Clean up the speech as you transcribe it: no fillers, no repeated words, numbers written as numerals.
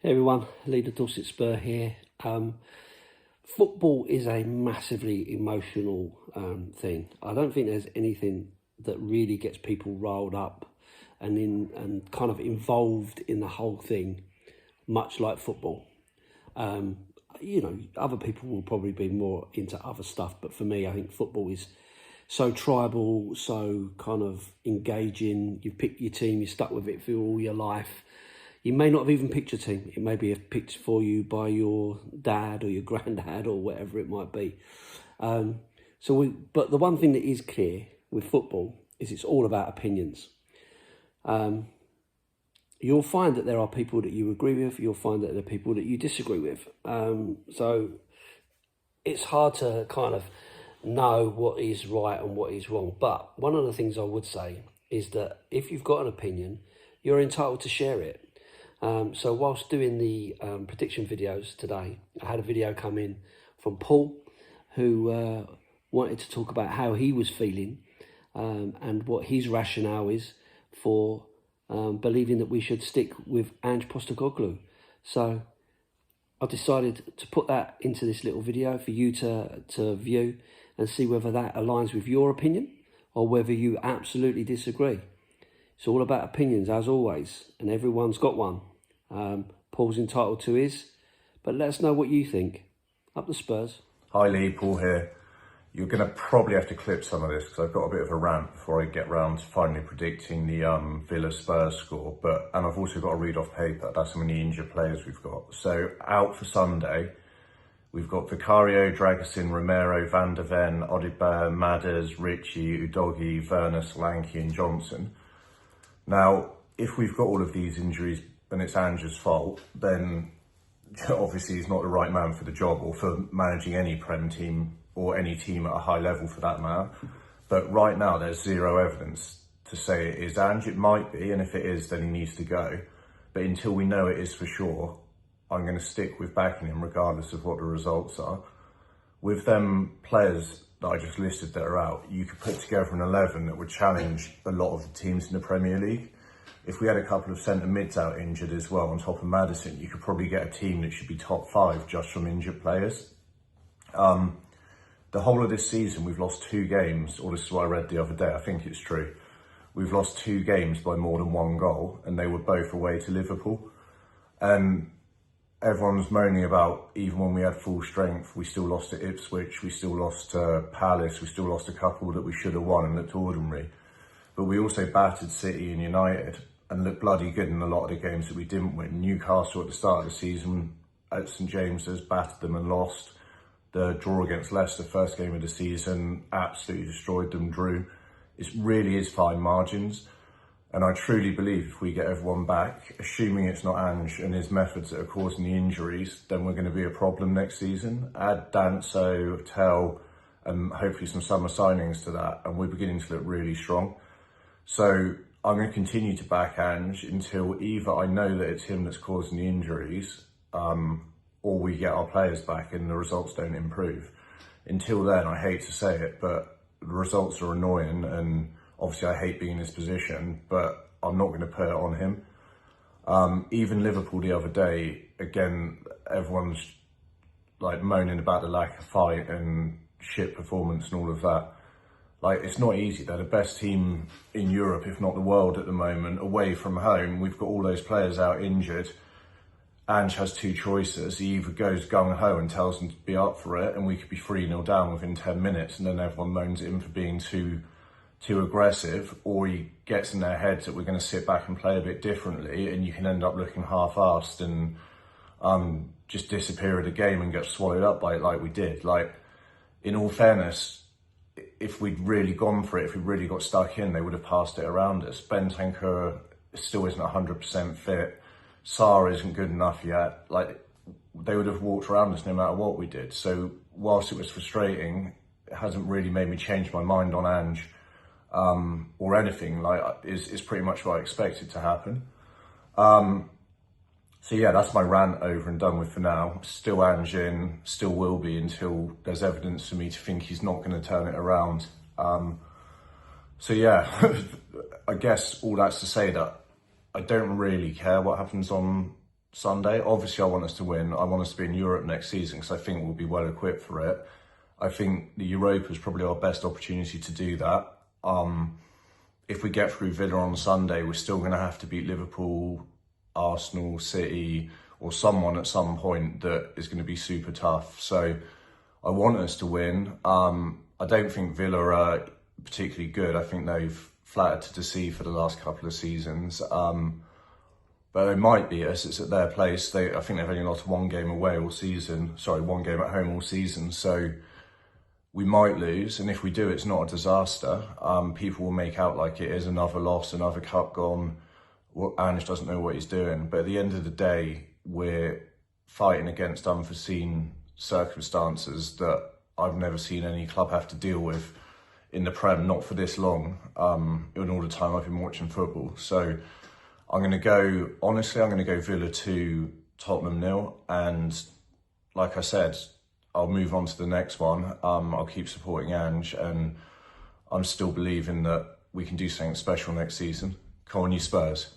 Hey everyone, leader Dorset Spur here. Football is a massively emotional thing. I don't think there's anything that really gets people riled up and kind of involved in the whole thing, much like football. Other people will probably be more into other stuff, but for me, I think football is so tribal, so kind of engaging. You pick your team, you're stuck with it for all your life. You may not have even picked your team. It may be picked for you by your dad or your granddad or whatever it might be. But the one thing that is clear with football is it's all about opinions. You'll find that there are people that you agree with. You'll find that there are people that you disagree with. So it's hard to kind of know what is right and what is wrong. But one of the things I would say is that if you've got an opinion, you're entitled to share it. So whilst doing the prediction videos today, I had a video come in from Paul, who wanted to talk about how he was feeling and what his rationale is for believing that we should stick with Ange Postecoglou. So I decided to put that into this little video for you to view and see whether that aligns with your opinion or whether you absolutely disagree. It's all about opinions, as always, and everyone's got one. Paul's entitled to his, but let us know what you think. Up the Spurs. Hi Lee, Paul here. You're going to probably have to clip some of this because I've got a bit of a rant before I get round to finally predicting the Villa Spurs score. And I've also got to read off paper. That's how many injured players we've got. So out for Sunday, we've got Vicario, Dragusin, Romero, Van der Ven, Odibert, Madders, Ritchie, Udogie, Vernus, Lanky and Johnson. Now, if we've got all of these injuries and it's Ange's fault, then obviously he's not the right man for the job or for managing any Prem team or any team at a high level for that matter. But right now there's zero evidence to say it is Ange. It might be, and if it is, then he needs to go. But until we know it is for sure, I'm going to stick with backing him regardless of what the results are. With them players that I just listed that are out, you could put together an 11 that would challenge a lot of the teams in the Premier League. If we had a couple of centre mids out injured as well on top of Maddison, you could probably get a team that should be top 5 just from injured players. The whole of this season, we've lost 2 games, or this is what I read the other day, I think it's true. We've lost 2 games by more than 1 goal, and they were both away to Liverpool. And everyone's moaning about, even when we had full strength, we still lost to Ipswich, we still lost to Palace, we still lost a couple that we should have won and looked ordinary. But we also battered City and United and looked bloody good in a lot of the games that we didn't win. Newcastle at the start of the season at St James's battered them and lost. The draw against Leicester, first game of the season, absolutely destroyed them, drew. It really is fine margins. And I truly believe if we get everyone back, assuming it's not Ange and his methods that are causing the injuries, then we're going to be a problem next season. Add Danso, Tell, and hopefully some summer signings to that, and we're beginning to look really strong. So I'm going to continue to back Ange until either I know that it's him that's causing the injuries, or we get our players back and the results don't improve. Until then, I hate to say it, but the results are annoying, and obviously I hate being in this position, but I'm not going to put it on him. Even Liverpool the other day, again, everyone's like moaning about the lack of fight and shit performance and all of that. Like, it's not easy. They're the best team in Europe, if not the world at the moment, away from home. We've got all those players out injured. Ange has 2 choices. He either goes gung-ho and tells them to be up for it, and we could be 3-0 down within 10 minutes, and then everyone moans at him for being too aggressive, or he gets in their heads that we're going to sit back and play a bit differently, and you can end up looking half-assed and just disappear at the game and get swallowed up by it like we did. Like, in all fairness, if we'd really gone for it, if we really got stuck in, they would have passed it around us. Bentancur still isn't 100% fit. Sarr isn't good enough yet. Like, they would have walked around us no matter what we did. So whilst it was frustrating, it hasn't really made me change my mind on Ange or anything. Like, is pretty much what I expected to happen. So yeah, that's my rant over and done with for now. Still Ange in, still will be until there's evidence for me to think he's not going to turn it around. So yeah, I guess all that's to say that I don't really care what happens on Sunday. Obviously, I want us to win. I want us to be in Europe next season because I think we'll be well equipped for it. I think the Europa is probably our best opportunity to do that. If we get through Villa on Sunday, we're still going to have to beat Liverpool, Arsenal, City, or someone at some point that is going to be super tough. So I want us to win. I don't think Villa are particularly good. I think they've flattered to deceive for the last couple of seasons. But they might beat us. It's at their place. I think they've only lost one game away all season. Sorry, one game at home all season. So we might lose. And if we do, it's not a disaster. People will make out like it is another loss, another cup gone. Ange doesn't know what he's doing. But at the end of the day, we're fighting against unforeseen circumstances that I've never seen any club have to deal with in the Prem, not for this long, in all the time I've been watching football. So I'm going to go Villa 2, Tottenham 0. And like I said, I'll move on to the next one. I'll keep supporting Ange, and I'm still believing that we can do something special next season. Come on, you Spurs.